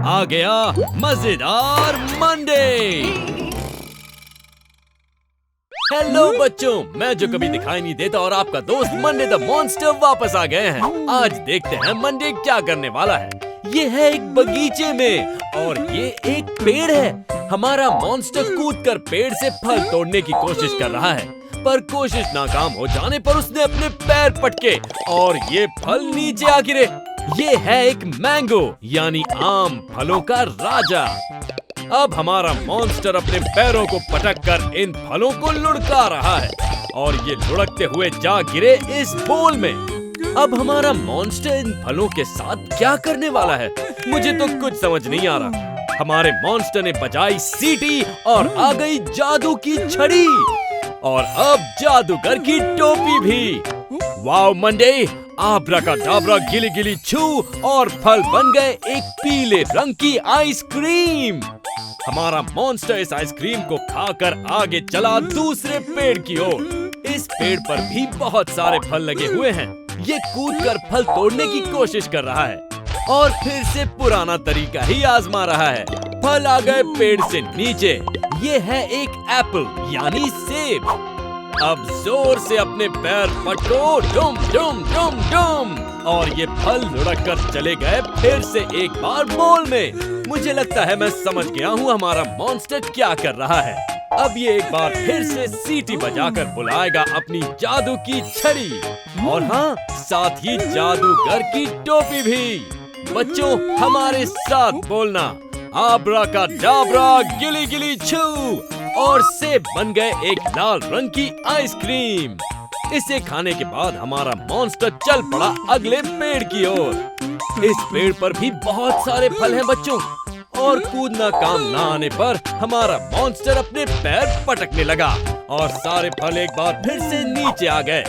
आ गया मजेदार Monday. Hello बच्चों, मैं जो कभी दिखाई नहीं देता और आपका दोस्त मंडे द मॉन्स्टर वापस आ गए हैं। आज देखते हैं मंडे क्या करने वाला है। ये है एक बगीचे में और ये एक पेड़ है। हमारा मॉन्स्टर कूदकर पेड़ से फल तोड़ने की कोशिश कर रहा है, पर कोशिश नाकाम हो जाने पर उसने अपने पैर पटके और ये फल नीचे आ गिरे। ये है एक मैंगो यानी आम फलों का राजा। अब हमारा मॉन्स्टर अपने पैरों को पटककर इन फलों को लुढ़का रहा है और ये लुढ़कते हुए जा गिरे इस बोल में। अब हमारा मॉन्स्टर इन फलों के साथ क्या करने वाला है, मुझे तो कुछ समझ नहीं आ रहा। हमारे मॉन्स्टर ने बजाई सीटी और आ गई जादू की छड़ी और अब जादूगर की टोपी भी। वाओ मंडे, आब्राकाडाब्रा गिली गिली छू और फल बन गए एक पीले रंग की आइसक्रीम। हमारा मॉन्स्टर इस आइसक्रीम को खाकर आगे चला दूसरे पेड़ की ओर। इस पेड़ पर भी बहुत सारे फल लगे हुए हैं। ये कूदकर फल तोड़ने की कोशिश कर रहा है और फिर से पुराना तरीका ही आजमा रहा है। फल आ गए पेड़ से नीचे। ये है एक एप्पल यानी सेब। अब जोर से अपने पैर पटको, डुम डुम डुम डुम, और ये फल लुढ़क कर चले गए फिर से एक बार बोल में। मुझे लगता है मैं समझ गया हूँ हमारा मॉन्स्टर क्या कर रहा है। अब ये एक बार फिर से सीटी बजाकर बुलाएगा अपनी जादू की छड़ी और हाँ, साथ ही जादूगर की टोपी भी। बच्चों, हमारे साथ बोलना, आब्राकाडाब्रा गिली गिली छू, और सेब बन गए एक लाल रंग की आइसक्रीम। इसे खाने के बाद हमारा मॉन्स्टर चल पड़ा अगले पेड़ की ओर। इस पेड़ पर भी बहुत सारे फल हैं बच्चों, और कूदना काम ना आने पर हमारा मॉन्स्टर अपने पैर पटकने लगा और सारे फल एक बार फिर से नीचे आ गए।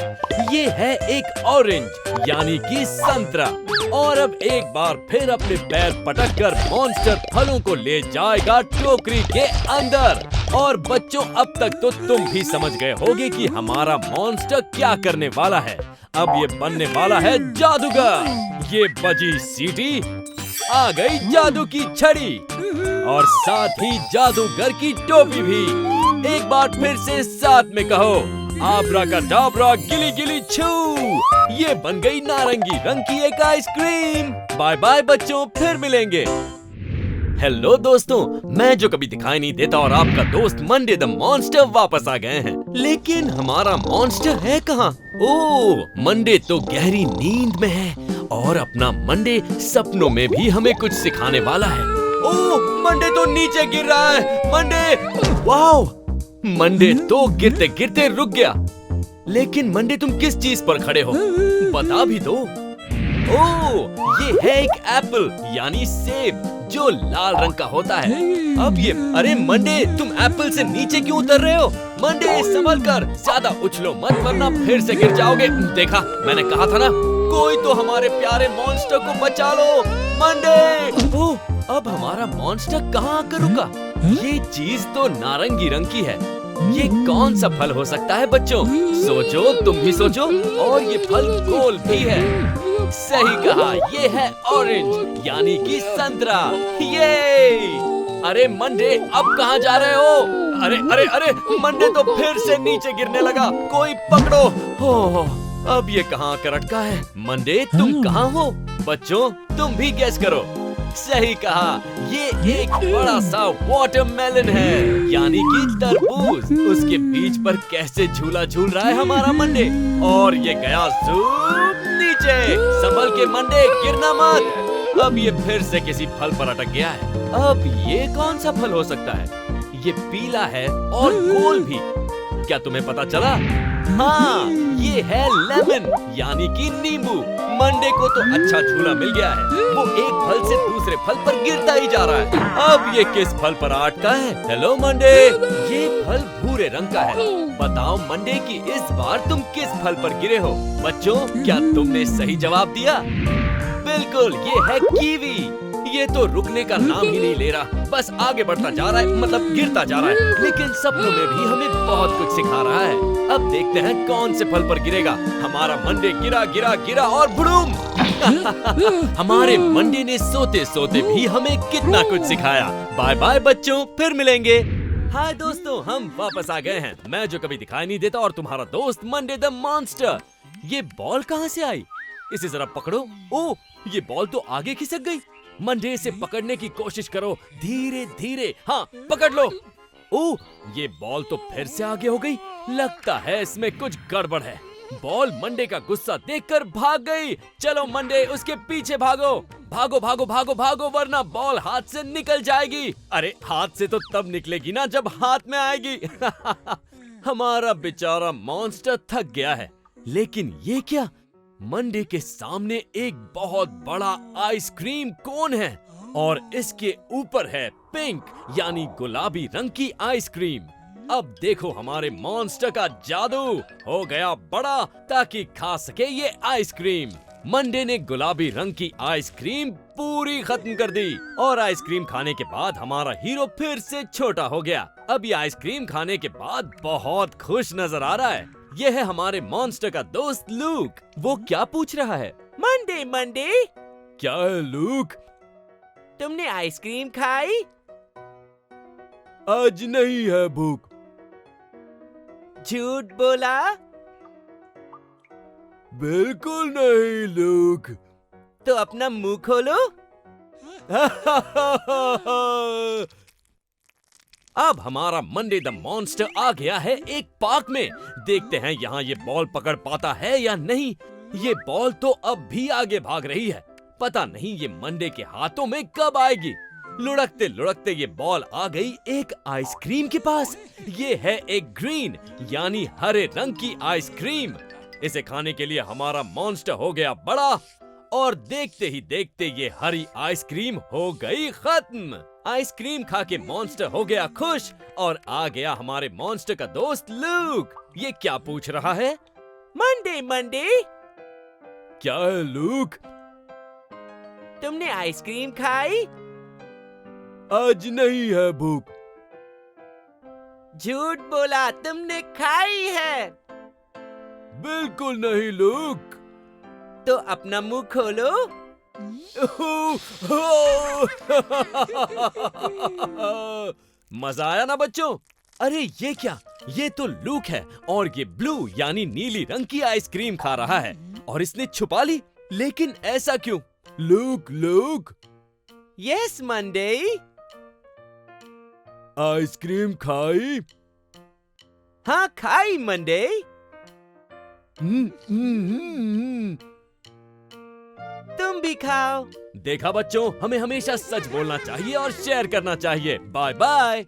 ये है एक ऑरेंज यानी कि संतरा, और अब एक बार फिर अपने पैर पटककर मॉन्स्टर फलों को ले जाएगा टोकरी के अंदर। और बच्चों, अब तक तो तुम भी समझ गए होगे कि हमारा मॉन्स्टर क्या करने वाला है। अब ये बनने वाला है जादूगर। ये बजी सीटी, आ गई जादू की छड़ी और साथ ही जादूगर की टोपी भी। एक बार फिर से साथ में कहो, आब्राकाडाब्रा गिली गिली छू। ये बन गई नारंगी रंग की एक आइसक्रीम। बाय बाय बच्चों, फिर मिलेंगे। हेलो दोस्तों, मैं जो कभी दिखाई नहीं देता और आपका दोस्त मंडे द मॉन्स्टर वापस आ गए हैं। लेकिन हमारा मॉन्स्टर है कहाँ? ओह, मंडे तो गहरी नींद में है और अपना मंडे सपनों में भी हमें कुछ सिखाने वाला है। ओह, मंडे तो नीचे गिर रहा है। मंडे, वाओ, मंडे तो गिरते गिरते रुक गया। लेकिन मंडे, तुम किस चीज पर खड़े हो, बता भी दो। ओह, ये है एक एप्पल यानी सेब जो लाल रंग का होता है। अब ये, अरे मंडे, तुम एप्पल से नीचे क्यों उतर रहे हो? मंडे, संभल कर, ज्यादा उछलो मत वरना फिर से गिर जाओगे। देखा, मैंने कहा था ना, कोई तो हमारे प्यारे मॉन्स्टर को बचा लो। मंडे, ओह, अब हमारा मॉन्स्टर कहाँ आकर रुका? ये चीज तो नारंगी रंग की है। ये कौन सा फल हो सकता है बच्चों? सोचो, तुम भी सोचो। और ये फल गोल भी है। सही कहा, ये है ऑरेंज यानी कि संतरा। ये, अरे मंडे, अब कहाँ जा रहे हो? अरे अरे अरे, मंडे तो फिर से नीचे गिरने लगा। कोई पकड़ो। हो, अब ये कहाँ कर अटका है? मंडे, तुम कहाँ हो? बच्चों, तुम भी गेस करो। सही कहा, ये एक बड़ा सा वाटरमेलन है यानी कि तरबूज। उसके बीज पर कैसे झूला झूल रहा है हमारा मंडे, और ये गया ज़ूम नीचे। संभल के मंडे, गिरना मत। अब ये फिर से किसी फल पर अटक गया है। अब ये कौन सा फल हो सकता है? ये पीला है और गोल भी। क्या तुम्हें पता चला? हाँ, ये है लेमन यानी कि नींबू। मंडे को तो अच्छा झूला मिल गया है। वो एक फल से दूसरे फल पर गिरता ही जा रहा है। अब ये किस फल पर अटका है? हेलो मंडे, ये फल भूरे रंग का है। बताओ मंडे कि इस बार तुम किस फल पर गिरे हो? बच्चों, क्या तुमने सही जवाब दिया? बिल्कुल, ये है कीवी ये तो रुकने का नाम ही नहीं ले रहा, बस आगे बढ़ता जा रहा है, मतलब गिरता जा रहा है, लेकिन सपनों में भी हमें बहुत कुछ सिखा रहा है। अब देखते हैं कौन से फल पर गिरेगा। हमारा मंडे गिरा गिरा गिरा और बुड़ूम। हमारे मंडे ने सोते सोते भी हमें कितना कुछ सिखाया। बाय बाय बच्चों, फिर मिलेंगे। हाय दोस्तों, हम वापस आ गए हैं। मैं जो कभी दिखाई नहीं देता और तुम्हारा दोस्त मंडे द मॉन्स्टर। ये बॉल कहाँ से आई? इसे जरा पकड़ो। ओह, ये बॉल तो आगे खिसक गई। मंडे से पकड़ने की कोशिश करो, धीरे धीरे। हाँ, पकड़ लो। ओह, ये बॉल तो फिर से आगे हो गई। लगता है इसमें कुछ गड़बड़ है। बॉल मंडे का गुस्सा देखकर भाग गई। चलो मंडे, उसके पीछे भागो। भागो भागो भागो भागो, वरना बॉल हाथ से निकल जाएगी। अरे हाथ से तो तब निकलेगी ना जब हाथ में आएगी। हमारा बेचारा मॉन्स्टर थक गया है। लेकिन ये क्या? मंडे के सामने एक बहुत बड़ा आइसक्रीम कोन है और इसके ऊपर है पिंक यानी गुलाबी रंग की आइसक्रीम। अब देखो हमारे मॉन्स्टर का जादू हो गया बड़ा ताकि खा सके ये आइसक्रीम। मंडे ने गुलाबी रंग की आइसक्रीम पूरी खत्म कर दी और आइसक्रीम खाने के बाद हमारा हीरो फिर से छोटा हो गया। अब ये आइसक्रीम खाने के बाद बहुत खुश नजर आ रहा है। ये है हमारे मॉन्स्टर का दोस्त लूक। वो क्या पूछ रहा है? मंडे मंडे, क्या है लूक? तुमने आइसक्रीम खाई? आज नहीं है भूख। झूठ बोला? बिल्कुल नहीं लूक। तो अपना मुंह खोलो। अब हमारा मंडे द मॉन्स्टर आ गया है एक पार्क में। देखते हैं यहाँ ये बॉल पकड़ पाता है या नहीं। ये बॉल तो अब भी आगे भाग रही है। पता नहीं ये मंडे के हाथों में कब आएगी। लुढ़कते लुढ़कते ये बॉल आ गई एक आइसक्रीम के पास। ये है एक ग्रीन यानी हरे रंग की आइसक्रीम। इसे खाने के लिए हमारा मॉन्स्टर हो गया बड़ा और देखते ही देखते ये हरी आइसक्रीम हो गई खत्म। आइसक्रीम खा के मॉन्स्टर हो गया खुश और आ गया हमारे मॉन्स्टर का दोस्त लूक। ये क्या पूछ रहा है? मंडे मंडे, क्या है लूक? तुमने आइसक्रीम खाई? आज नहीं है भूख। झूठ बोला, तुमने खाई है। बिल्कुल नहीं लूक। तो अपना मुंह खोलो। मजा आया ना बच्चों? अरे ये क्या? ये तो लूक है और ये ब्लू यानी नीली रंग की आइसक्रीम खा रहा है और इसने छुपा ली। लेकिन ऐसा क्यों? Look look, yes Monday. Ice cream खाई? हाँ खाई मंडे। तुम भी खाओ। देखा बच्चों, हमें हमेशा सच बोलना चाहिए और शेयर करना चाहिए। Bye bye.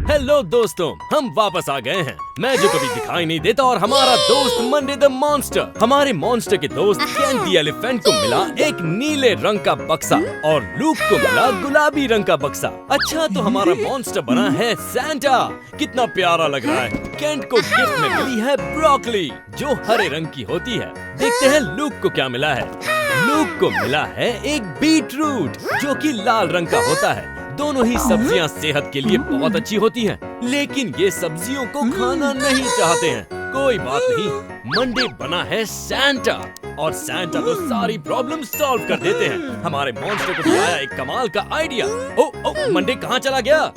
हेलो दोस्तों, हम वापस आ गए हैं। मैं जो कभी दिखाई नहीं देता और हमारा दोस्त मंडे द मॉन्स्टर। हमारे मॉन्स्टर के दोस्त केंट द एलिफेंट को मिला एक नीले रंग का बक्सा और लूक को मिला गुलाबी रंग का बक्सा। अच्छा, तो हमारा मॉन्स्टर बना है सैंटा। कितना प्यारा लग रहा है। केंट को गिफ्ट में मिली है ब्रोकली जो हरे रंग की होती है। देखते हैं लूक को क्या मिला है। लूक को मिला है एक बीटरूट जो कि लाल रंग का होता है। दोनों ही सब्जियां सेहत के लिए बहुत अच्छी होती हैं, लेकिन ये सब्जियों को खाना नहीं चाहते हैं। कोई बात नहीं, मंडे बना है सैंटा और सैंटा तो सारी प्रॉब्लम सॉल्व कर देते हैं। हमारे मॉन्स्टर को भी आया एक कमाल का आइडिया। ओ, मंडे कहाँ चला गया?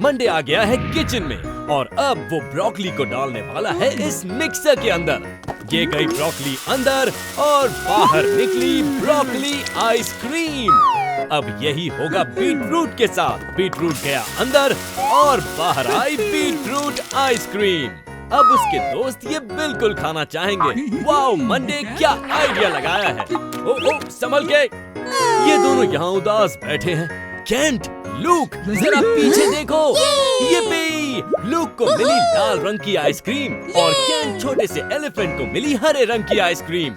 मंडे आ गया है किचन में और अब वो ब्रोकली को डालने वाला है इस मिक्सर के अंदर। ये गई ब्रोकली अंदर और बाहर निकली ब्रोकली आइसक्रीम। अब यही होगा बीटरूट के साथ। बीटरूट गया अंदर और बाहर आई बीटरूट आइसक्रीम। अब उसके दोस्त ये बिल्कुल खाना चाहेंगे। वाओ, मंडे क्या आइडिया लगाया है। ओ, संभल के। ये दोनों यहाँ उदास बैठे हैं। केंट, लूक, जरा पीछे देखो। ये लूक को मिली लाल रंग की आइसक्रीम और केंट छोटे से एलिफेंट को मिली हरे रंग की आइसक्रीम।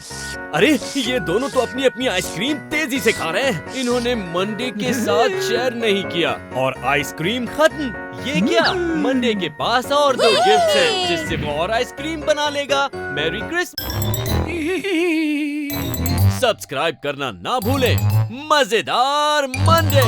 अरे ये दोनों तो अपनी अपनी आइसक्रीम तेजी से खा रहे हैं। इन्होंने मंडे के साथ शेयर नहीं किया और आइसक्रीम खत्म। ये क्या? मंडे के पास और 2 गिफ्ट्स हैं जिससे वो और आइसक्रीम बना लेगा। Merry Christmas. सब्सक्राइब करना ना भूलें। मजेदार मंडे।